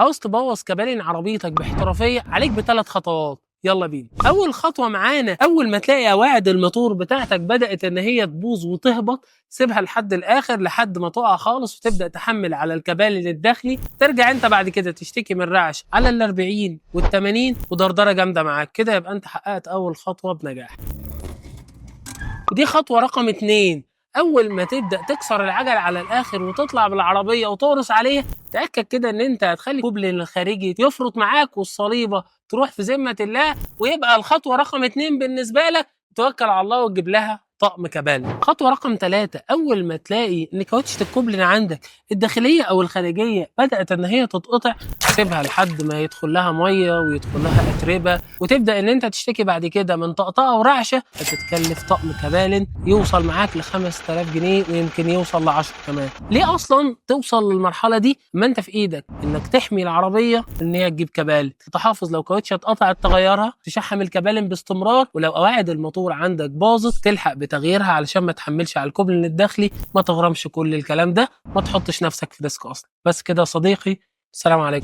عاوز تبوظ كبالين عربيتك باحترافيه، عليك ب3 خطوات. يلا بينا. اول خطوه معانا، اول ما تلاقي قواعد الموتور بتاعتك بدات ان هي تبوظ وتهبط، سيبها لحد الاخر لحد ما تقع خالص وتبدا تحمل على الكبالين الداخلي. ترجع انت بعد كده تشتكي من رعش على ال40 وال80 ودردره جامده معاك كده، يبقى انت حققت اول خطوه بنجاح. ودي خطوه رقم 2. اول ما تبدا تكسر العجل على الاخر وتطلع بالعربيه وتقرص عليها، تاكد كده ان انت هتخلي الكوبلين الخارجي يفرط معاك والصليبه تروح في ذمه الله، ويبقى الخطوه رقم 2 بالنسبه لك توكل على الله وتجيب لها طقم كبالة. خطوه رقم 3، اول ما تلاقي ان كاوتشه الكوبلين عندك الداخليه او الخارجيه بدات ان هي تتقطع، سيبها لحد ما يدخل لها ميه ويدخل لها اتربه، وتبدا ان انت تشتكي بعد كده من طقطقه ورعشه، هتتكلف طقم كبالن يوصل معاك ل 5000 جنيه ويمكن يوصل ل10 كمان. ليه اصلا توصل للمرحله دي؟ ما انت في ايدك انك تحمي العربيه ان هي تجيب كبالن، تحافظ لو كاوتشه اتقطعت تغيرها، تشحم الكبالن باستمرار، ولو قواعد الموتور عندك باظت تلحق بتغييرها علشان ما تحملش على الكوبلين الداخلي. ما تغرمش كل الكلام ده، ما تحطش نفسك في ريسك اصلا. بس كده يا صديقي، السلام عليكم.